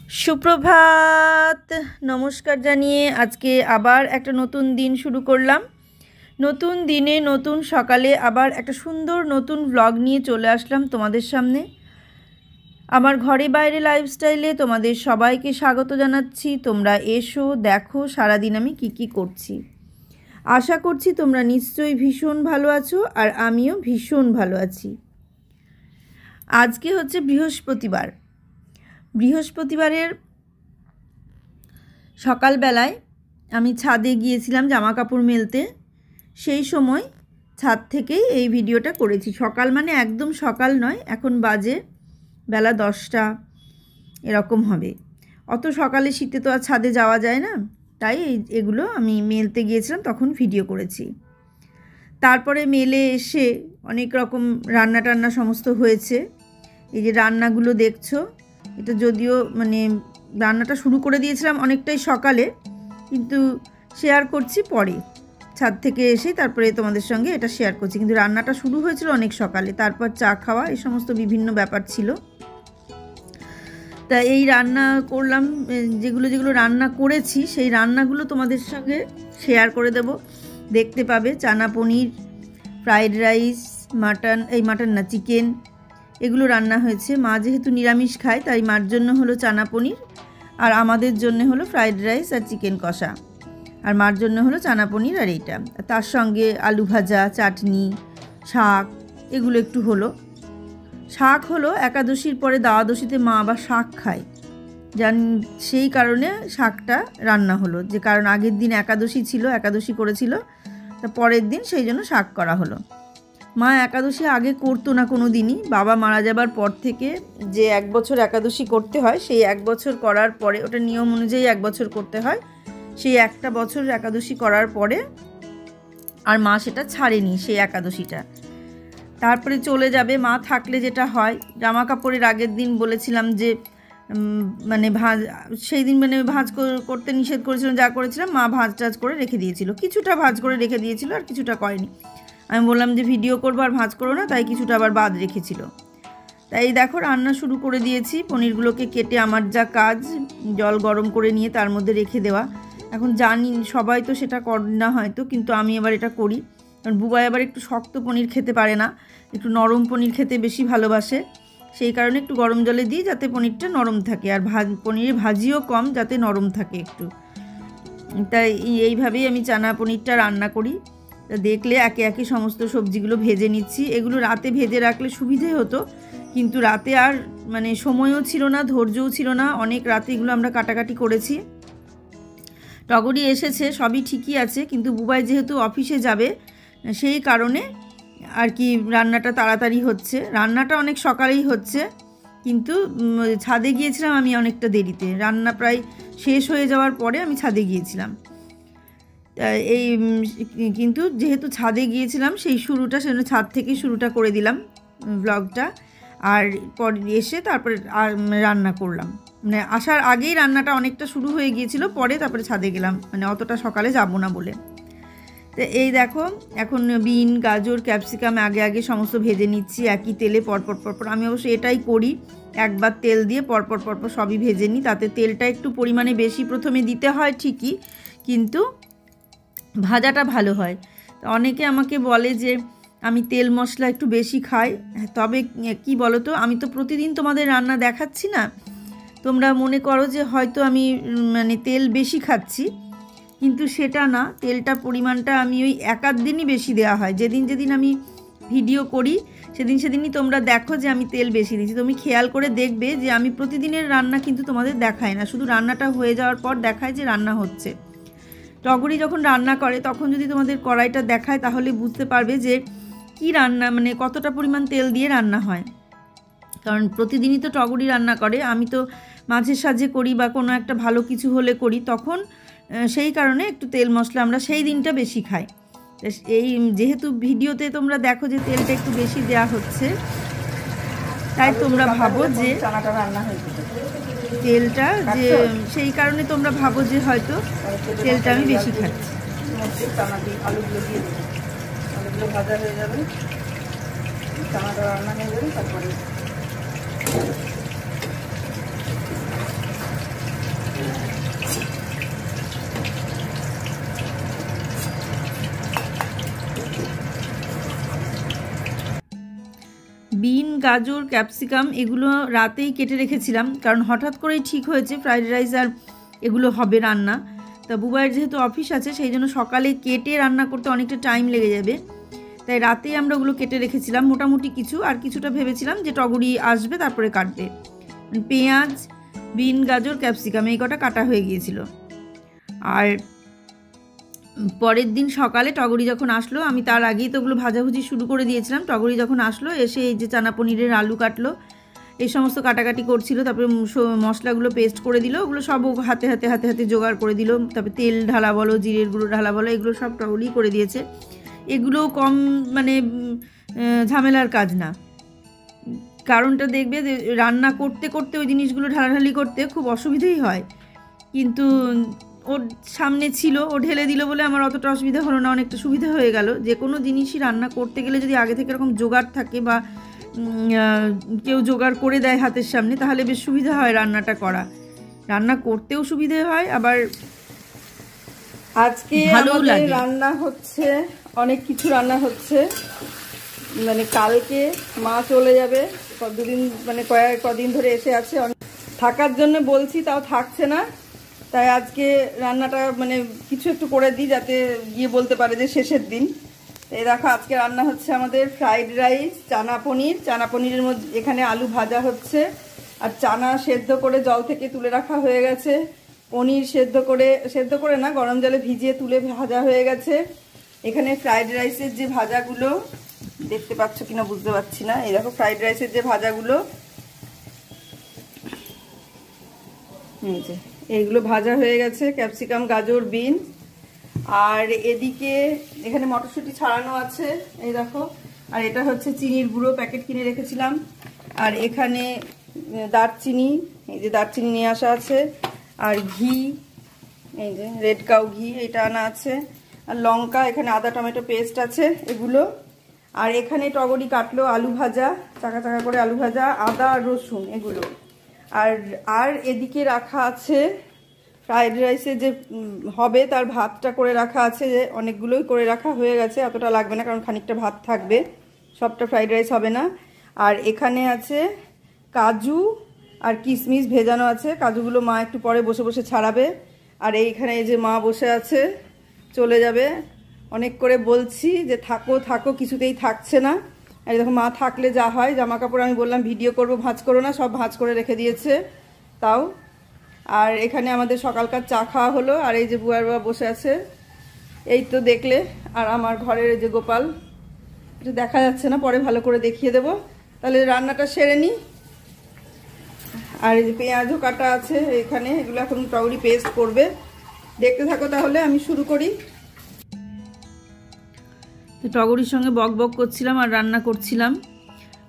সুপ্রভাত, নমস্কার জানিয়ে আজকে আবার একটা নতুন দিন শুরু করলাম। নতুন দিনে নতুন সকালে আবার একটা সুন্দর নতুন ব্লগ নিয়ে চলে আসলাম তোমাদের সামনে। আমার ঘরে বাইরে লাইফস্টাইলে তোমাদের সবাইকে স্বাগত জানাচ্ছি। তোমরা এসো, দেখো সারাদিন আমি কি করছি। আশা করছি তোমরা নিশ্চয়ই ভীষণ ভালো আছো, আর আমিও ভীষণ ভালো আছি। আজকে হচ্ছে বৃহস্পতিবারের সকালবেলায় আমি ছাদে গিয়েছিলাম জামা কাপড় মেলতে। সেই সময় ছাদ থেকেই এই ভিডিওটা করেছি। সকাল মানে একদম সকাল নয়, এখন বাজে বেলা 10টা এরকম হবে। অত সকালে শীতে তো আর ছাদে যাওয়া যায় না, তাই এগুলো আমি মেলতে গিয়েছিলাম, তখন ভিডিও করেছি। তারপরে মেলে এসে অনেক রকম রান্না টান্না সমস্ত হয়েছে। এই যে রান্নাগুলো দেখছো, এটা যদিও মানে রান্নাটা শুরু করে দিয়েছিলাম অনেকটাই সকালে, কিন্তু শেয়ার করছি পরে। ছাদ থেকে এসে তারপরে তোমাদের সঙ্গে এটা শেয়ার করছি, কিন্তু রান্নাটা শুরু হয়েছিল অনেক সকালে। তারপর চা খাওয়া, এই সমস্ত বিভিন্ন ব্যাপার ছিল। তা এই রান্না করলাম, যেগুলো রান্না করেছি সেই রান্নাগুলো তোমাদের সঙ্গে শেয়ার করে দেব, দেখতে পাবে। চানা পনির, ফ্রাইড রাইস, চিকেন, এগুলো রান্না হয়েছে। মা যেহেতু নিরামিষ খায়, তাই মার জন্য হলো চানা পনির, আর আমাদের জন্য হলো ফ্রাইড রাইস আর চিকেন কষা, আর মার জন্য হলো চানা পনির আর এইটা। তার সঙ্গে আলু ভাজা, চাটনি, শাক, এগুলো একটু হলো। শাক হলো একাদশীর পরে দ্বাদশীতে মা আবার শাক খায়, সেই কারণে শাকটা রান্না হলো। যে কারণ আগের দিন একাদশী করেছিল, তা পরের দিন সেই জন্য শাক করা হলো। মা একাদশী আগে করতো না কোনো দিনই। বাবা মারা যাবার পর থেকে যে 1 বছর একাদশী করতে হয়, সেই 1 বছর করার পরে, ওটা নিয়ম অনুযায়ী 1 বছর করতে হয়, সেই একটা বছর একাদশী করার পরে আর মা সেটা ছাড়েনি, সেই একাদশীটা। তারপরে চলে যাবে। মা থাকলে যেটা হয়, জামা কাপড়ের আগের দিন বলেছিলাম যে সেই দিন ভাঁজ করতে নিষেধ করেছিলাম, যা করেছিলাম মা ভাঁজ টাজ করে রেখে দিয়েছিল, কিছুটা ভাঁজ করে রেখে দিয়েছিল আর কিছুটা করেনি। আমি বললাম যে ভিডিও করবো আর ভাঁজ করো না, তাই কিছুটা আবার বাদ রেখেছিল। তাই দেখো রান্না শুরু করে দিয়েছি। পনিরগুলোকে কেটে আমার যা কাজ, জল গরম করে নিয়ে তার মধ্যে রেখে দেওয়া। এখন জানি সবাই তো সেটা করে না হয়তো, কিন্তু আমি এবার এটা করি। কারণ বুবাই আবার একটু শক্ত পনির খেতে পারে না, একটু নরম পনির খেতে বেশি ভালোবাসে। সেই কারণে একটু গরম জলে দিই, যাতে পনিরটা নরম থাকে, আর পনিরের ভাজিও কম, যাতে নরম থাকে একটু। তাই এইভাবেই আমি চানা পনিরটা রান্না করি। দেখলে একে একে সমস্ত সবজিগুলো ভেজে নিচ্ছি। এগুলো রাতে ভেজে রাখলে সুবিধে হতো, কিন্তু রাতে আর সময়ও ছিল না, ধৈর্যও ছিল না। অনেক রাতে এগুলো আমরা কাটাকাটি করেছি। টগরি এসেছে, সবই ঠিকই আছে, কিন্তু বুবাই যেহেতু অফিসে যাবে, সেই কারণে আর কি রান্নাটা তাড়াতাড়ি হচ্ছে। রান্নাটা অনেক সকালেই হচ্ছে, কিন্তু ছাদে গিয়েছিলাম আমি অনেকটা দেরিতে। রান্না প্রায় শেষ হয়ে যাওয়ার পরে আমি ছাদে গিয়েছিলাম। কিন্তু যেহেতু ছাদে গিয়েছিলাম, সেই সেজন্য ছাদ থেকেই শুরুটা করে দিলাম ব্লগটা। আর পরে এসে তারপরে আর রান্না করলাম, আসার আগেই রান্নাটা অনেকটা শুরু হয়ে গিয়েছিল, পরে তারপরে ছাদে গেলাম, অতটা সকালে যাব না বলে। তো এই দেখো, এখন বিন, গাজর, ক্যাপসিকাম আগে সমস্ত ভেজে নিচ্ছি একই তেলে পরপর। আমি অবশ্য এটাই করি, একবার তেল দিয়ে পরপর সবই ভেজে নিই। তাতে তেলটা একটু পরিমাণে বেশি প্রথমে দিতে হয় ঠিকই, কিন্তু ভাজাটা ভালো হয়। অনেকে আমাকে বলে যে আমি তেল মশলা একটু বেশি খাই। তবে কি বলো তো, আমি তো প্রতিদিন তোমাদের রান্না দেখাচ্ছি না। তোমরা মনে করো যে হয়তো আমি তেল বেশি খাচ্ছি, কিন্তু সেটা না। তেলটা পরিমাণটা আমি ওই 1-8 দিনই বেশি দেওয়া হয়। যেদিন আমি ভিডিও করি সেদিনই তোমরা দেখো যে আমি তেল বেশি দিচ্ছি। তুমি খেয়াল করে দেখবে যে আমি প্রতিদিনের রান্না কিন্তু তোমাদের দেখাই না, শুধু রান্নাটা হয়ে যাওয়ার পর দেখায় যে রান্না হচ্ছে। টগরি যখন রান্না করে তখন যদি তোমাদের কড়াইটা দেখায়, তাহলে বুঝতে পারবে যে কি রান্না, কতটা পরিমাণ তেল দিয়ে রান্না হয়। কারণ প্রতিদিনই তো টগরি রান্না করে, আমি তো মাঝে সাঝে করি বা কোনো একটা ভালো কিছু হলে করি, তখন সেই কারণে একটু তেল মশলা আমরা সেই দিনটা বেশি খাই। এই যেহেতু ভিডিওতে তোমরা দেখো যে তেলটা একটু বেশি দেওয়া হচ্ছে, তাই তোমরা ভাবো যে তেলটা, যে সেই কারণে তোমরা ভাবো যে হয়তো তেলটা আমি বেশি খাচ্ছি। আলুগুলো দিয়ে দেবো, আলুগুলো ভাজা হয়ে যাবে, চানাটা রান্না হয়ে যাবে। তারপরে গাজর, ক্যাপসিকাম এগুলো রাতেই কেটে রেখেছিলাম, কারণ হঠাৎ করেই ঠিক হয়েছে ফ্রাইড রাইস আর এগুলো হবে রান্না। তা বুবাইয়ের যেহেতু অফিস আছে সেই জন্য সকালে কেটে রান্না করতে অনেকটা টাইম লেগে যাবে, তাই রাতেই আমরা ওগুলো কেটে রেখেছিলাম মোটামুটি কিছু। আর কিছুটা ভেবেছিলাম যে টগরি আসবে তারপরে কাটবে। পেঁয়াজ, বিন, গাজর, ক্যাপসিকাম এই কটা কাটা হয়ে গিয়েছিল। আর পরের দিন সকালে টগরি যখন আসলো, আমি তার আগেই তো ওগুলো ভাজাভুজি শুরু করে দিয়েছিলাম। টগরি যখন আসলো এসে এই যে চানা পনিরের আলু কাটলো, এই সমস্ত কাটাকাটি করছিল, তারপরে মশলাগুলো পেস্ট করে দিল, ওগুলো সব হাতে হাতে হাতে হাতে জোগাড় করে দিল। তারপরে তেল ঢালা বলো, জিরের গুঁড়ো ঢালা বলো, এগুলো সব টগরি করে দিয়েছে। এগুলো কম মানে ঝামেলার কাজ না। কারণটা দেখবে যে রান্না করতে করতে ওই জিনিসগুলো ঢালাঢালি করতে খুব অসুবিধেই হয়, কিন্তু ওর সামনে ছিল, ও ঢেলে দিল বলে আমার অতটা অসুবিধা হলো না, অনেকটা সুবিধা হয়ে গেল। যে কোনো জিনিসই রান্না করতে গেলে যদি আগে থেকে এরকম জোগাড় থাকে বা কেউ জোগাড় করে দেয় হাতের সামনে, তাহলে বেশ সুবিধা হয় রান্নাটা করা, রান্না করতেও সুবিধে হয়, আবার আজকে আমাদের রান্না হচ্ছে, অনেক কিছু রান্না হচ্ছে। মানে কালকে মা চলে যাবে, দুদিন মানে কদিন ধরে এসে আছে, থাকার জন্য বলছি তাও থাকছে না, তাই আজকে রান্নাটা মানে কিছু একটু করে দিই যাতে গিয়ে বলতে পারে যে শেষের দিন। এই দেখো আজকে রান্না হচ্ছে আমাদের ফ্রাইড রাইস, চানা পনির। চানা পনিরের মধ্যে এখানে আলু ভাজা হচ্ছে, আর চানা সেদ্ধ করে জল থেকে তুলে রাখা হয়ে গেছে। পনির সেদ্ধ করে না, গরম জলে ভিজিয়ে তুলে ভাজা হয়ে গেছে। এখানে ফ্রাইড রাইসের যে ভাজাগুলো দেখতে পাচ্ছ কিনা বুঝতে পারছি না, এই দেখো ফ্রাইড রাইসের যে ভাজাগুলো, এইগুলো ভাজা হয়ে গেছে, ক্যাপসিকাম, গাজর, বিন। আর এদিকে এখানে মটরশুঁটি ছাড়ানো আছে, এই দেখো। আর এটা হচ্ছে চিনির গুঁড়ো, প্যাকেট কিনে রেখেছিলাম। আর এখানে দারচিনি, এই যে দারচিনি নিয়ে আসা আছে। আর ঘি, এই যে রেড কাউ ঘি, এটা আনা আছে। আর লঙ্কা, এখানে আদা টমেটো পেস্ট আছে এগুলো। আর এখানে টগরি কাটলো, আলু ভাজা, চাকা চাকা করে আলু ভাজা, আদা আর রসুন এগুলো। আর এদিকে রাখা আছে ফ্রাইড রাইসে যে হবে তার ভাতটা করে রাখা আছে, যে অনেকগুলোই করে রাখা হয়ে গেছে, এতটা লাগবে না কারণ খানিকটা ভাত থাকবে, সবটা ফ্রাইড রাইস হবে না। আর এখানে আছে কাজু আর কিশমিশ ভেজানো আছে, কাজুগুলো মা একটু পরে বসে বসে ছাড়াবে। আর এইখানে এই যে মা বসে আছে, চলে যাবে। অনেক করে বলছি যে থাকো থাকো, কিছুতেই থাকছে না। আর দেখো মা থাকলে যা হয়, জামা কাপড় আমি বললাম ভিডিও করব, ভাঁজ করো না, সব ভাঁজ করে রেখে দিয়েছে তাও। আর এখানে আমাদের সকালকার চা খাওয়া হলো। আর এই যে বুয়ার বাবা বসে আছে, এই তো দেখলে। আর আমার ঘরের এই যে গোপাল, এটা দেখা যাচ্ছে না, পরে ভালো করে দেখিয়ে দেব। তাহলে রান্নাটা সেরে নিই। আর এই যে পেঁয়াজও কাটা আছে এখানে, এগুলো এখন টগরি পেস্ট করবে। দেখতে থাকো তাহলে, আমি শুরু করি। টগরির সঙ্গে বক বক করছিলাম আর রান্না করছিলাম।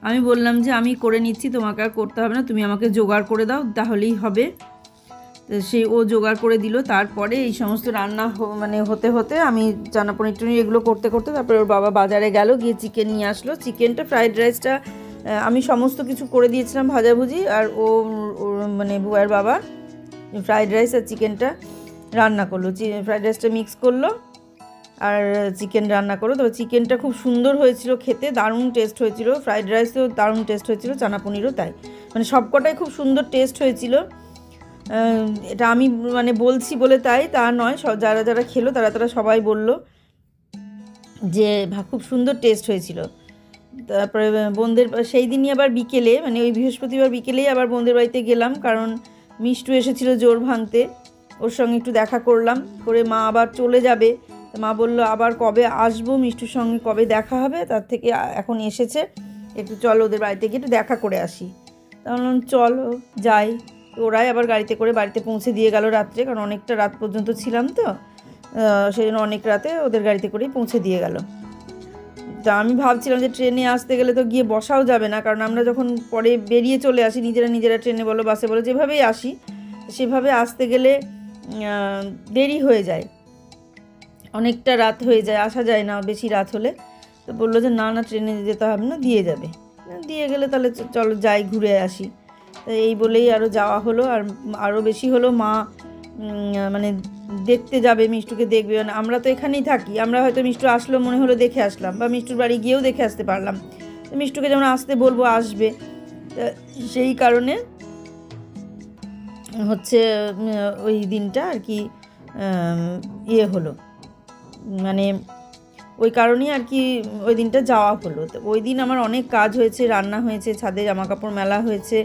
আমি বললাম যে আমি করে নিচ্ছি, তোমাকে আর করতে হবে না, তুমি আমাকে জোগাড় করে দাও তাহলেই হবে। সেই ও জোগাড় করে দিল। তারপরে এই সমস্ত রান্না মানে হতে হতে আমি চানা পনির টনির এগুলো করতে করতে তারপরে ওর বাবা বাজারে গেল, গিয়ে চিকেন নিয়ে আসলো। চিকেনটা, ফ্রাইড রাইসটা আমি সমস্ত কিছু করে দিয়েছিলাম ভাজাভুজি, আর ও মানে বুয়ার বাবা ফ্রাইড রাইস আর চিকেনটা রান্না করলো। ফ্রাইড রাইসটা মিক্স করলো আর চিকেন রান্না করো। তবে চিকেনটা খুব সুন্দর হয়েছিল খেতে, দারুণ টেস্ট হয়েছিল। ফ্রাইড রাইসও দারুণ টেস্ট হয়েছিল, চানা পনিরও তাই, মানে সবকটাই খুব সুন্দর টেস্ট হয়েছিল। এটা আমি মানে বলছি বলে তাই তা নয়, যারা যারা খেলো তারা সবাই বলল যে খুব সুন্দর টেস্ট হয়েছিল। তারপরে বোনদের সেই দিনই আবার বিকেলে, মানে ওই বৃহস্পতিবার বিকেলেই আবার বোনদের বাড়িতে গেলাম, কারণ মিষ্টু এসেছিল জোর ভাঙতে, ওর সঙ্গে একটু দেখা করলাম। করে মা আবার চলে যাবে, মা বলল আবার কবে আসবো, মিষ্টুর সঙ্গে কবে দেখা হবে, তার থেকে এখন এসেছে, একটু চল ওদের বাড়িতে গিয়ে একটু দেখা করে আসি। তাহলে চলো যাই। ওরাই আবার গাড়িতে করে বাড়িতে পৌঁছে দিয়ে গেল রাত্রে, কারণ অনেকটা রাত পর্যন্ত ছিলাম তো, সেই জন্য অনেক রাতে ওদের গাড়িতে করেই পৌঁছে দিয়ে গেল। তা আমি ভাবছিলাম যে ট্রেনে আসতে গেলে তো গিয়ে বসাও যাবে না, কারণ আমরা যখন পরে বেরিয়ে চলে আসি নিজেরা ট্রেনে বলো বাসে বলো যেভাবেই আসি, সেভাবে আসতে গেলে দেরি হয়ে যায়, অনেকটা রাত হয়ে যায়, আসা যায় না বেশি রাত হলে। তো বললো যে না ট্রেনে যেতে হবে না, দিয়ে যাবে, দিয়ে গেলে তাহলে চলো যাই ঘুরে আসি। তো এই বলেই আরও যাওয়া হলো। আর আরও বেশি হলো, মা মানে দেখতে যাবে, মিষ্টুকে দেখবে। মানে আমরা তো এখানেই থাকি, আমরা হয়তো মিষ্টু আসলো মনে হলো দেখে আসলাম, বা মিষ্টুর বাড়ি গিয়েও দেখে আসতে পারলাম। মিষ্টুকে যেমন আসতে বলবো আসবে, তা সেই কারণে হচ্ছে ওই দিনটা আর কি ইয়ে হলো, মানে ওই কারণেই আর কি ওই দিনটা যাওয়া হলো। তো ওই দিন আমার অনেক কাজ হয়েছে, রান্না হয়েছে, ছাদে জামাকাপড় মেলা হয়েছে,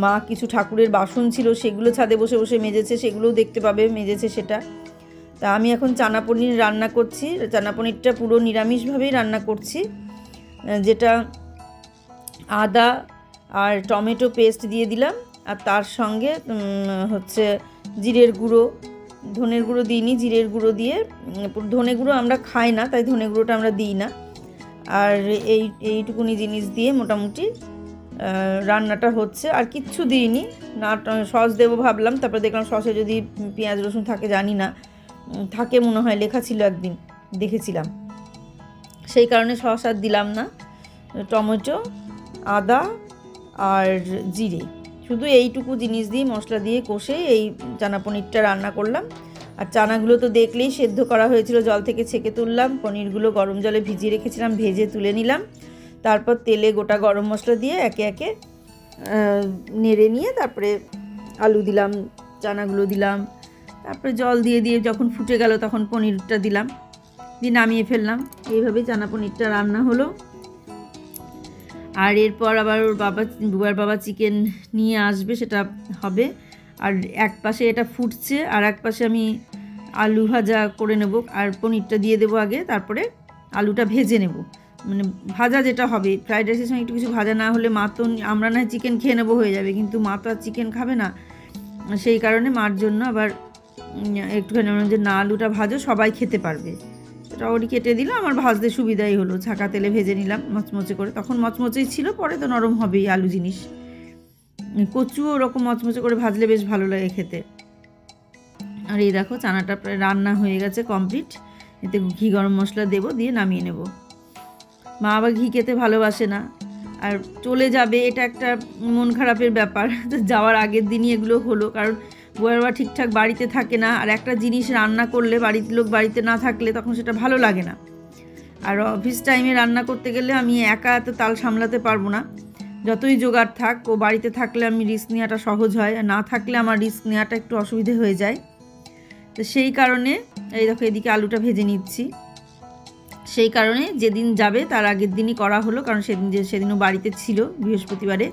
মা কিছু ঠাকুরের বাসন ছিল সেগুলো ছাদে বসে বসে মেজেছে, সেগুলোও দেখতে পাবে মেজেছে সেটা। তা আমি এখন চানা পনির রান্না করছি। চানা পনিরটা পুরো নিরামিষভাবেই রান্না করছি, যেটা আদা আর টমেটো পেস্ট দিয়ে দিলাম, আর তার সঙ্গে হচ্ছে জিরের গুঁড়ো, ধনের গুঁড়ো দিইনি, জিরের গুঁড়ো দিয়ে, ধনে গুঁড়ো আমরা খাই না তাই ধনে গুঁড়োটা আমরা দিই না, আর এইটুকুনি জিনিস দিয়ে মোটামুটি রান্নাটা হচ্ছে। আর কিচ্ছু দিইনি, না সস দেবো ভাবলাম, তারপরে দেখলাম সসে যদি পেঁয়াজ রসুন থাকে, জানি না, থাকে মনে হয়, লেখা ছিল একদিন দেখেছিলাম, সেই কারণে সস আর দিলাম না। টমেটো, আদা আর জিরে, শুধু এইটুকু জিনিস দিয়ে মশলা দিয়ে কষে এই চানা পনিরটা রান্না করলাম। আর চানাগুলো তো দেখলেই সেদ্ধ করা হয়েছিল, জল থেকে ছেঁকে তুললাম, পনিরগুলো গরম জলে ভিজিয়ে রেখেছিলাম, ভেজে তুলে নিলাম, তারপর তেলে গোটা গরম মশলা দিয়ে একে একে নেড়ে নিয়ে তারপরে আলু দিলাম, চানাগুলো দিলাম, তারপরে জল দিয়ে দিয়ে যখন ফুটে গেল তখন পনিরটা দিলাম, দিয়ে নামিয়ে ফেললাম। এইভাবেই চানা পনিরটা রান্না হলো। আর এরপর আবার ওর বুয়ার বাবা চিকেন নিয়ে আসবে, সেটা হবে। আর এক পাশে এটা ফুটছে, আর এক পাশে আমি আলু ভাজা করে নেব, আর পনিরটা দিয়ে দেবো আগে, তারপরে আলুটা ভেজে নেব। মানে ভাজা যেটা হবে, ফ্রাইড রাইসের সঙ্গে একটু কিছু ভাজা না হলে মা তো, আমরা না চিকেন খেয়ে নেবো হয়ে যাবে, কিন্তু মা তো আর চিকেন খাবে না, সেই কারণে মার জন্য আবার একটুখানি যে না আলুটা ভাজো, সবাই খেতে পারবে, সেটা ওরই কেটে দিলাম। আমার ভাজতে সুবিধাই হলো, ছাঁকা তেলে ভেজে নিলাম মচমচে করে, তখন মচমচেই ছিল, পরে তো নরম হবেই আলু জিনিস। কচুও ওরকম মচমচে করে ভাজলে বেশ ভালো লাগে খেতে। আর এই দেখো চানাটা প্রায় রান্না হয়ে গেছে কমপ্লিট, এতে ঘি গরম মশলা দেবো, দিয়ে নামিয়ে নেব। মা আবার ঘি খেতে ভালোবাসে না, আর চলে যাবে, এটা একটা মন খারাপের ব্যাপার। তো যাওয়ার আগের দিনই এগুলো হলো, কারণ বউয়েরা ঠিকঠাক বাড়িতে থাকে না, আর একটা জিনিস রান্না করলে বাড়ির লোক বাড়িতে না থাকলে তখন সেটা ভালো লাগে না। আর অফিস টাইমে রান্না করতে গেলে আমি একা এত তাল সামলাতে পারবো না, যতই জোগাড় থাক, ও বাড়িতে থাকলে আমি রিস্ক নেওয়াটা সহজ হয়, আর না থাকলে আমার রিস্ক নেওয়াটা একটু অসুবিধে হয়ে যায়। তো সেই কারণে এই দেখো এদিকে আলুটা ভেজে নিচ্ছি। সেই কারণে যেদিন যাবে তার আগের দিনই করা হলো, কারণ সেদিনও বাড়িতে ছিল বৃহস্পতিবারে,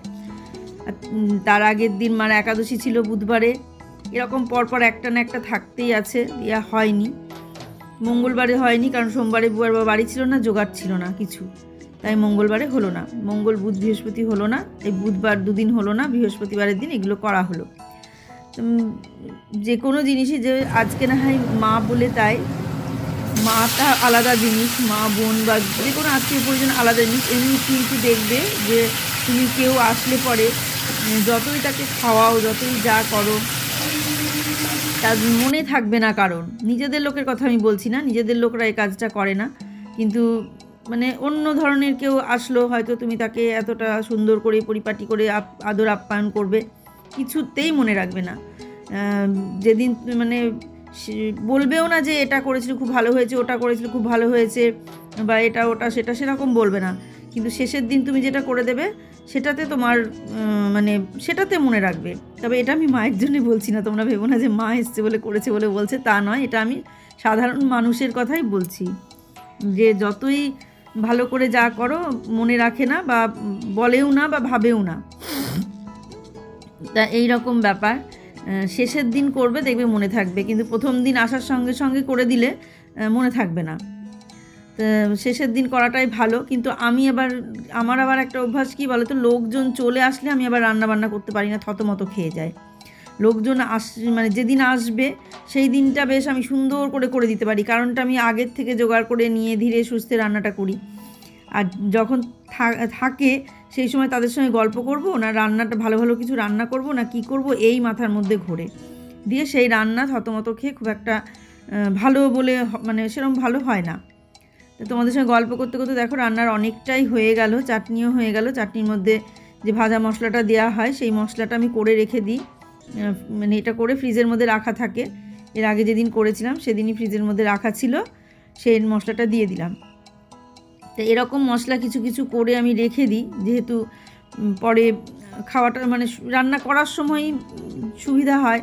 তার আগের দিন মার একাদশী ছিল বুধবারে, এরকম পরপর একটা না একটা থাকতেই আছে, ইয়া হয়নি। মঙ্গলবারে হয়নি, কারণ সোমবারে বুয়ার বাবা বাড়ি ছিল না, জোগাড় ছিল না কিছু, তাই মঙ্গলবারে হলো না, মঙ্গল বুধ বৃহস্পতি হলো না, এই বুধবার দুদিন হলো না, বৃহস্পতিবারের দিন এগুলো করা হলো। যে কোনো জিনিসই যে আজকে না হয় মা বলে তাই, মাটা আলাদা জিনিস, মা বোন বা যে কোনো আত্মীয় পরিজন আলাদা জিনিস। এমনি কিন্তু দেখবে যে তুমি কেউ আসলে পরে যতই তাকে খাওয়াও, যতই যা করো, তার মনে থাকবে না। কারণ নিজেদের লোকের কথা আমি বলছি না, নিজেদের লোকরা এই কাজটা করে না, কিন্তু মানে অন্য ধরনের কেউ আসলো, হয়তো তুমি তাকে এতটা সুন্দর করে পরিপাটি করে আদর আপ্যায়ন করবে, কিছুতেই মনে রাখবে না। যেদিন মানে বলবেও না যে এটা করেছিল খুব ভালো হয়েছে, ওটা করেছিল খুব ভালো হয়েছে, বা এটা ওটা সেটা সেরকম বলবে না, কিন্তু শেষের দিন তুমি যেটা করে দেবে সেটাতে তোমার মানে সেটাতে মনে রাখবে। তবে এটা আমি মায়ের জন্যই বলছি না, তোমরা ভেবো না যে মা এসছে বলে করেছে বলে বলছে, তা নয়, এটা আমি সাধারণ মানুষের কথাই বলছি, যে যতই ভালো করে যা করো মনে রাখে না, বা বলেও না, বা ভাবেও না। তা এই রকম ব্যাপার, শেষের দিন করবে দেখবে মনে থাকবে, কিন্তু প্রথম দিন আসার সঙ্গে সঙ্গে করে দিলে মনে থাকবে না। শেষের দিন করাটাই ভালো। কিন্তু আমার আবার একটা অভ্যাস কী বলো তো, লোকজন চলে আসলে আমি আবার রান্না বান্না করতে পারি না, থতমতো খেয়ে যায়। লোকজন মানে যেদিন আসবে সেই দিনটা বেশ আমি সুন্দর করে দিতে পারি, কারণটা আমি আগের থেকে জোগাড় করে নিয়ে ধীরে সুস্থে রান্নাটা করি। আর যখন থাকে সেই সময় তাদের সঙ্গে গল্প করব না, রান্নাটা ভালো ভালো কিছু রান্না করব না কি করব, এই মাথার মধ্যে ঘোরে দিয়ে সেই রান্না থতমতো খেয়ে খুব একটা ভালো বলে মানে সেরকম ভালো হয় না। তো তোমাদের সঙ্গে গল্প করতে করতে দেখো রান্নার অনেকটাই হয়ে গেল, চাটনিও হয়ে গেল। চাটনির মধ্যে যে ভাজা মশলাটা দেওয়া হয় সেই মশলাটা আমি করে রেখে দিই, মানে এটা করে ফ্রিজের মধ্যে রাখা থাকে। এর আগে যেদিন করেছিলাম সেদিনই ফ্রিজের মধ্যে রাখা ছিল, সেই মশলাটা দিয়ে দিলাম। তো এরকম মশলা কিছু কিছু করে আমি রেখে দিই, যেহেতু পরে খাওয়াটা মানে রান্না করার সময় সুবিধা হয়।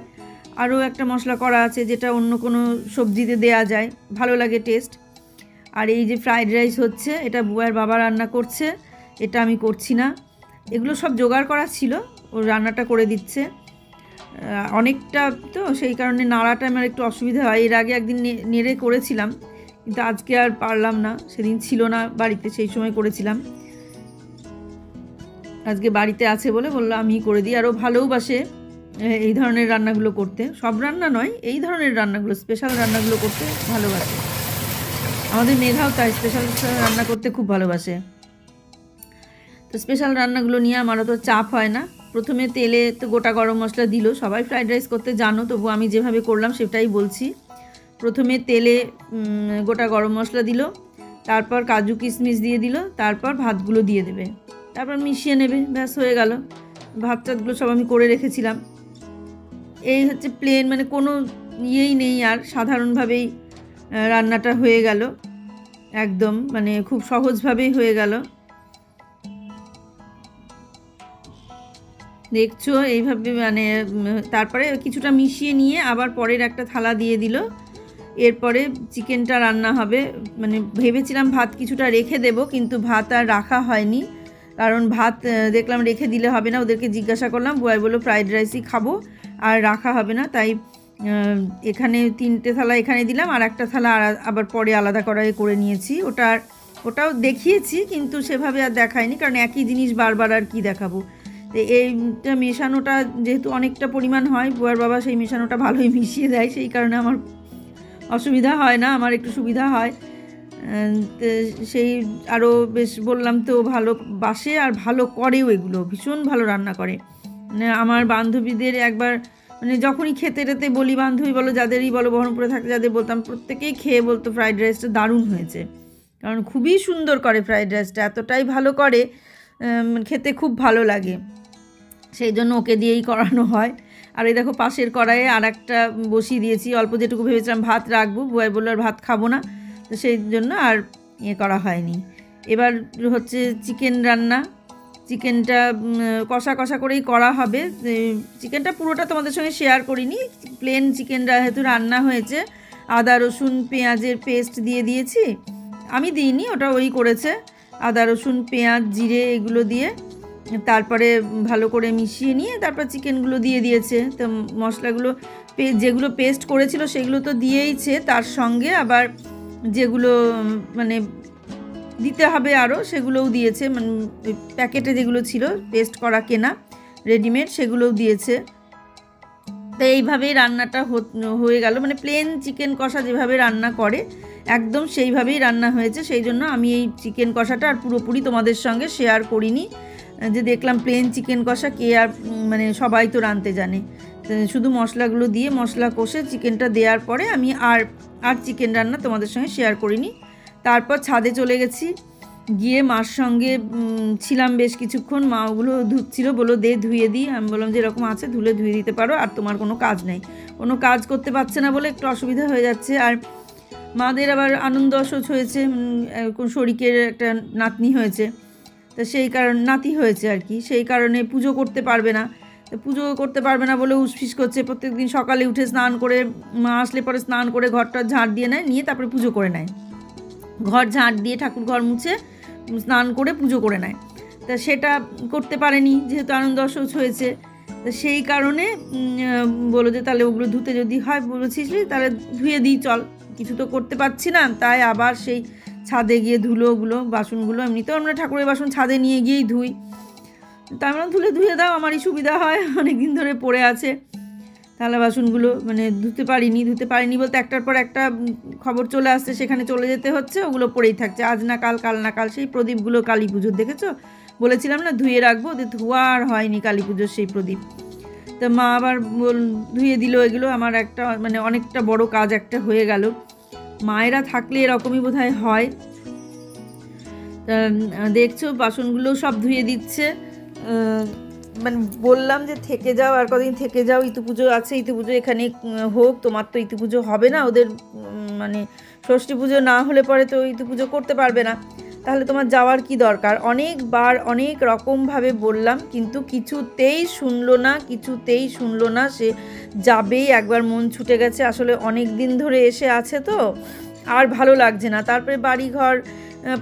আরও একটা মশলা করা আছে যেটা অন্য কোনো সবজিতে দেয়া যায়, ভালো লাগে টেস্ট। আর এই যে ফ্রাইড রাইস হচ্ছে, এটা বুয়ার বাবা রান্না করছে, এটা আমি করছি না। এগুলো সব জোগাড় করা ছিল, ও রান্নাটা করে দিচ্ছে। অনেকটা তো সেই কারণে নাড়াটা আমার একটু অসুবিধা হয়। এর আগে একদিন নেড়ে করেছিলাম, কিন্তু আজকে আর পারলাম না, সেদিন ছিল না বাড়িতে, সেই সময় করেছিলাম। আজকে বাড়িতে আছে বলে বললো আমি করে দিই। আরও ভালোবাসে এই ধরনের রান্নাগুলো করতে, সব রান্না নয়, এই ধরনের রান্নাগুলো, স্পেশাল রান্নাগুলো করতে ভালোবাসে। আমাদের মেধাও তাই স্পেশাল রান্না করতে খুব ভালোবাসে। তো স্পেশাল রান্নাগুলো নিয়ে আমার অত চাপ হয় না। প্রথমে তেলে তো গোটা গরম মশলা দিল, সবাই ফ্রাইড রাইস করতে জানো, তবু আমি যেভাবে করলাম সেটাই বলছি। প্রথমে তেলে গোটা গরম মশলা দিল, তারপর কাজু কিশমিশ দিয়ে দিল, তারপর ভাতগুলো দিয়ে দেবে, তারপর মিশিয়ে নেবে, ব্যাস হয়ে গেল। ভাত টাতগুলো সব আমি করে রেখেছিলাম। এই হচ্ছে প্লেন, মানে কোনো ইয়েই নেই আর, সাধারণভাবেই রান্নাটা হয়ে গেল, একদম মানে খুব সহজভাবেই হয়ে গেল। দেখছো এইভাবে, মানে তারপরে কিছুটা মিশিয়ে নিয়ে আবার পরের একটা থালা দিয়ে দিল। এরপরে চিকেনটা রান্না হবে। মানে ভেবেছিলাম ভাত কিছুটা রেখে দেব, কিন্তু ভাত আর রাখা হয়নি, কারণ ভাত দেখলাম রেখে দিলে হবে না। ওদেরকে জিজ্ঞাসা করলাম, বয় বললো ফ্রাইড রাইসই খাবো, আর রাখা হবে না। তাই এখানে 3টে থালা এখানে দিলাম, আর একটা থালা আবার পরে আলাদা করে নিয়েছি। ওটাও দেখিয়েছি, কিন্তু সেভাবে আর দেখায়নি, কারণ একই জিনিস বারবার আর কি দেখাবো। তো এইটা মেশানোটা যেহেতু অনেকটা পরিমাণ হয়, বুয়ার বাবা সেই মেশানোটা ভালোই মিশিয়ে দেয়, সেই কারণে আমার অসুবিধা হয় না, আমার একটু সুবিধা হয়। সেই আরও বেশ বললাম তো ভালোবাসে আর ভালো করেও, এগুলো ভীষণ ভালো রান্না করে। মানে আমার বান্ধবীদের একবার, মানে যখনই খেতে টেতে বলি, বান্ধবী বলো যাদেরই বলো, বহরমপুরে থাকতে যাদের বলতাম, প্রত্যেকেই খেয়ে বলতো ফ্রাইড রাইসটা দারুণ হয়েছে, কারণ খুবই সুন্দর করে ফ্রাইড রাইসটা, এতটাই ভালো করে, খেতে খুব ভালো লাগে, সেই জন্য ওকে দিয়েই করানো হয়। আর এই দেখো পাশের কড়াইয়ে আর একটা বসিয়ে দিয়েছি, অল্প যেটুকু ভেবেছিলাম ভাত রাখবো, বুয়াই বললো আর ভাত খাবো না, তো সেই জন্য আর করা হয়নি। এবার হচ্ছে চিকেন রান্না। চিকেনটা কষা কষা করেই করা হবে। চিকেনটা পুরোটা তোমাদের সঙ্গে শেয়ার করিনি, প্লেন চিকেনটা যেহেতু রান্না হয়েছে, আদা রসুন পেঁয়াজের পেস্ট দিয়ে দিয়েছি। আমি দিইনি, ওটা ওই করেছে, আদা রসুন পেঁয়াজ জিরে এগুলো দিয়ে, তারপরে ভালো করে মিশিয়ে নিয়ে তারপর চিকেনগুলো দিয়ে দিয়েছে। তো মশলাগুলো যেগুলো পেস্ট করেছিল সেগুলো তো দিয়েইছে, তার সঙ্গে আবার যেগুলো মানে দিতে হবে আরও সেগুলোও দিয়েছে, মানে প্যাকেটে যেগুলো ছিল পেস্ট করা কেনা রেডিমেড সেগুলোও দিয়েছে। তো এইভাবেই রান্নাটা হয়ে গেল, মানে প্লেন চিকেন কষা যেভাবে রান্না করে একদম সেইভাবেই রান্না হয়েছে। সেই জন্য আমি এই চিকেন কষাটা আর পুরোপুরি তোমাদের সঙ্গে শেয়ার করিনি, যে দেখলাম প্লেন চিকেন কষা কে আর, মানে সবাই তো রাঁধতে জানে, শুধু মশলাগুলো দিয়ে মশলা কষে চিকেনটা দেওয়ার পরে আমি আর চিকেন রান্না তোমাদের সঙ্গে শেয়ার করিনি। তারপর ছাদে চলে গেছি, গিয়ে মার সঙ্গে ছিলাম বেশ কিছুক্ষণ। মা ওগুলো ধুচ্ছিল, বললো দে ধুয়ে দিই। আমি বললাম যে এরকম আছে, ধুয়ে দিতে পারো, আর তোমার কোনো কাজ নেই। কোনো কাজ করতে পারছে না বলে একটু অসুবিধা হয়ে যাচ্ছে। আর মাদের আবার আনন্দ অসহ্য হয়েছে, শরিকের একটা নাতনি হয়েছে, তো সেই কারণ নাতি হয়েছে আর কি, সেই কারণে পুজো করতে পারবে না বলে উসফিস করছে। প্রত্যেকদিন সকালে উঠে স্নান করে, মা আসলে পরে স্নান করে ঘরটা ঝাড় দিয়ে নেয়, নিয়ে তারপরে পুজো করে নেয়, ঘর ঝাড় দিয়ে ঠাকুর ঘর মুছে স্নান করে পুজো করে নেয়। তা সেটা করতে পারেনি, যেহেতু আনন্দ অসহ্য হয়েছে, তো সেই কারণে বলো যে তাহলে ওগুলো ধুতে যদি হয় বলেছিস তাহলে ধুয়ে দিই, চল, কিছু তো করতে পারছি না। তাই আবার সেই ছাদে গিয়ে ধুলো ওগুলো বাসনগুলো, এমনিতেও আমরা ঠাকুরের বাসন ছাদে নিয়ে গিয়েই ধুই, তাই আমরা ধুয়ে দাও, আমারই সুবিধা হয়, অনেক দিন ধরে পড়ে আছে থালা বাসনগুলো, মানে ধুতে পারিনি বলতে একটার পর একটা খবর চলে আসছে, সেখানে চলে যেতে হচ্ছে, ওগুলো পড়েই থাকছে, আজ না কাল, কাল না কাল। সেই প্রদীপগুলো কালী পুজোর দেখেছো, বলেছিলাম না ধুয়ে রাখবো, ধোয়া আর হয়নি কালী পুজোর সেই প্রদীপ। তো মা আবার ধুয়ে দিল এগুলো, আমার একটা মানে অনেকটা বড় কাজ একটা হয়ে গেল। মায়েরা থাকলে এরকমই বোধহয় হয়। দেখছো বাসনগুলো সব ধুয়ে দিচ্ছে, মানে বললাম যে থেকে যাও, আর কদিন থেকে যাও, ইতু পুজো আছে, ইতু পুজো এখানে হোক, তোমার তো ইতু পুজো হবে না, ওদের মানে ষষ্ঠী পুজো না হলে পরে তো ইতু পুজো করতে পারবে না। তাহলে তোমার যাওয়ার কি দরকার? অনেকবার অনেক রকমভাবে বললাম, কিন্তু কিছুতেই শুনলো না। সে যাবেই, একবার মন ছুটে গেছে। আসলে অনেক দিন ধরে এসে আছে তো, আর ভালো লাগছে না। তারপরে বাড়িঘর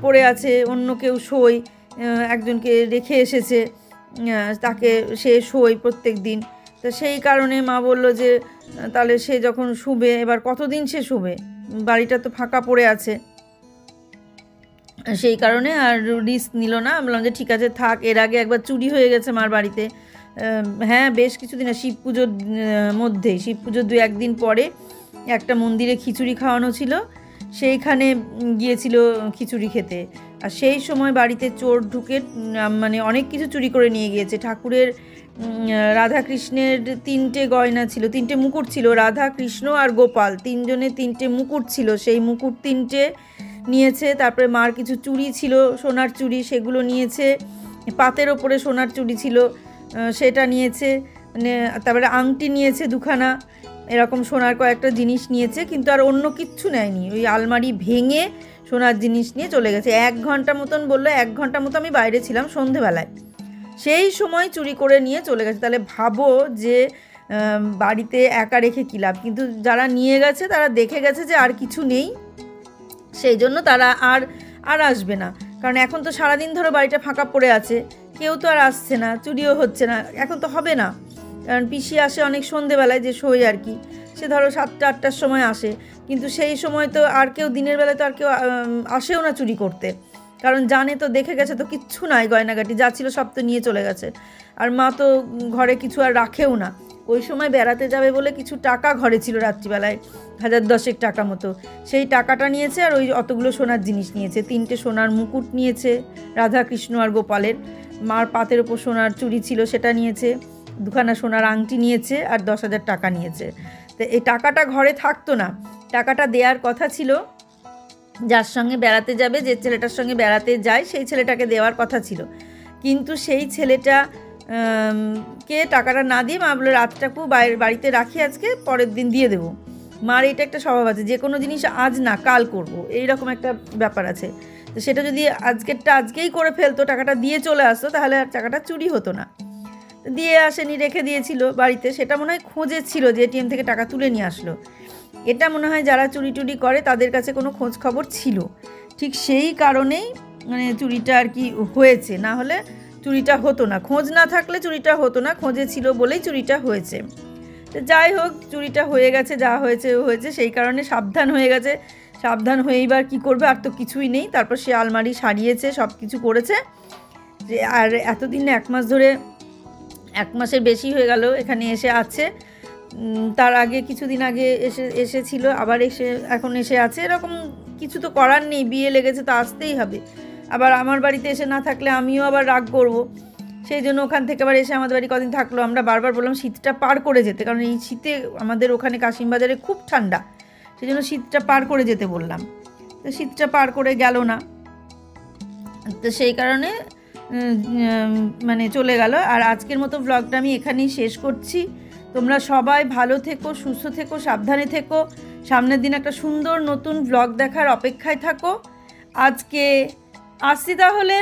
পড়ে আছে, অন্য কেউ শোয়, একজনকে রেখে এসেছে, তাকে সে শোয় প্রত্যেক দিন। তো সেই কারণে মা বলল যে তাহলে সে যখন শুবে, এবার কতদিন সে শুবে, বাড়িটা তো ফাঁকা পড়ে আছে। সেই কারণে আর রিস্ক নিল না। বললাম যে ঠিক আছে থাক। এর আগে একবার চুরি হয়ে গেছে মার বাড়িতে, হ্যাঁ বেশ কিছুদিন, শিব পুজোর মধ্যে, শিব পুজোর 2-1 দিন পরে একটা মন্দিরে খিচুড়ি খাওয়ানো ছিল, সেইখানে গিয়েছিল খিচুড়ি খেতে। আর সেই সময় বাড়িতে চোর ঢুকে মানে অনেক কিছু চুরি করে নিয়ে গিয়েছে। ঠাকুরের রাধাকৃষ্ণের 3টে গয়না ছিল, 3টে মুকুট ছিল, রাধা কৃষ্ণ আর গোপাল 3জনের 3টে মুকুট ছিল, সেই মুকুট 3টে নিয়েছে। তারপরে মার কিছু চুড়ি ছিল, সোনার চুড়ি, সেগুলো নিয়েছে। পাতের ওপরে সোনার চুড়ি ছিল, সেটা নিয়েছে। মানে তারপরে আংটি নিয়েছে 2খানা, এরকম সোনার কয়েকটা জিনিস নিয়েছে, কিন্তু আর অন্য কিচ্ছু নেয়নি। ওই আলমারি ভেঙে সোনার জিনিস নিয়ে চলে গেছে। 1 ঘন্টা মতন বললো, 1 ঘন্টা মতো আমি বাইরে ছিলাম সন্ধেবেলায়, সেই সময় চুরি করে নিয়ে চলে গেছে। তাহলে ভাবো যে বাড়িতে একা রেখে কী লাভ। কিন্তু যারা নিয়ে গেছে তারা দেখে গেছে যে আর কিছু নেই, সেই জন্য তারা আর আসবে না। কারণ এখন তো সারাদিন ধরে বাড়িটা ফাঁকা পড়ে আছে, কেউ তো আর আসছে না, চুরিও হচ্ছে না, এখন তো হবে না। কারণ পিসি আসে অনেক সন্ধেবেলায়, যে শোয় আর কি, সে ধরো 7টা-8টার সময় আসে, কিন্তু সেই সময় তো আর কেউ, দিনের বেলায় তো আর কেউ আসেও না চুরি করতে, কারণ জানে তো, দেখে গেছে তো কিচ্ছু নাই, গয়নাগাটি যা ছিল সব তো নিয়ে চলে গেছে। আর মা তো ঘরে কিছু আর রাখেও না। ওই সময় বেড়াতে যাবে বলে কিছু টাকা ঘরে ছিল রাত্রিবেলায়, 1010 টাকা মতো, সেই টাকাটা নিয়েছে। আর ওই অতগুলো সোনার জিনিস নিয়েছে, 3টে সোনার মুকুট নিয়েছে রাধা কৃষ্ণ আর গোপালের, মার পাতের ওপর সোনার চুড়ি ছিল সেটা নিয়েছে, 2খানা সোনার আংটি নিয়েছে, আর 10,000 টাকা নিয়েছে। তো এই টাকাটা ঘরে থাকতো না, টাকাটা দেওয়ার কথা ছিল যার সঙ্গে বেড়াতে যাবে, যে ছেলেটার সঙ্গে বেড়াতে যায় সেই ছেলেটাকে দেওয়ার কথা ছিল। কিন্তু সেই ছেলেটা কে টাকাটা না দিয়ে মা বলে রাতটাকেও বাড়িতে রাখি, আজকে পরের দিন দিয়ে দেবো। মার এটা একটা স্বভাব আছে, যে কোনো জিনিস আজ না কাল করব, এইরকম একটা ব্যাপার আছে। তো সেটা যদি আজকেরটা আজকেই করে ফেলতো, টাকাটা দিয়ে চলে আসতো, তাহলে আর টাকাটা চুরি হতো না। দিয়ে আসেনি, রেখে দিয়েছিল বাড়িতে। সেটা মনে হয় খোঁজেছিল যে এটিএম থেকে টাকা তুলে নিয়ে আসলো। এটা মনে হয় যারা চুরি টুরি করে তাদের কাছে কোনো খোঁজ খবর ছিল, ঠিক সেই কারণেই মানে চুরিটা আর কি হয়েছে। না হলে চুরিটা হতো না, খোঁজ না থাকলে চুরিটা হতো না, খোঁজে ছিল বলেই চুরিটা হয়েছে। তো যাই হোক, চুরিটা হয়ে গেছে, যা হয়েছে হয়েছে, সেই কারণে সাবধান হয়ে গেছে। সাবধান হয়ে এবার কী করবে, আর তো কিছুই নেই। তারপর সে আলমারি সারিয়েছে, সব কিছু করেছে। যে আর এতদিন 1 মাস ধরে, 1 মাসের বেশি হয়ে গেল এখানে এসে আছে। তার আগে কিছুদিন আগে এসেছিল, আবার এখন এসে আছে। এরকম কিছু তো করার নেই, বিয়ে লেগেছে তো আসতেই হবে। আবার আমার বাড়িতে এসে না থাকলে আমিও আবার রাগ করব, সেই জন্য ওখান থেকে আবার এসে আমাদের বাড়ি কদিন থাকলো। আমরা বারবার বললাম শীতটা পার করে যেতে, কারণ এই শীতে আমাদের ওখানে কাশিমবাজারে খুব ঠান্ডা, সেই জন্য শীতটা পার করে যেতে বললাম। তো শীতটা পার করে গেল না, তো সেই কারণে মানে চলে গেল। আর আজকের মতো ব্লগটা আমি এখানেই শেষ করছি। তোমরা সবাই ভালো থেকো, সুস্থ থেকো, সাবধানে থেকো। সামনের দিন একটা সুন্দর নতুন ব্লগ দেখার অপেক্ষায় থাকো। আজকে আসছি তাহলে।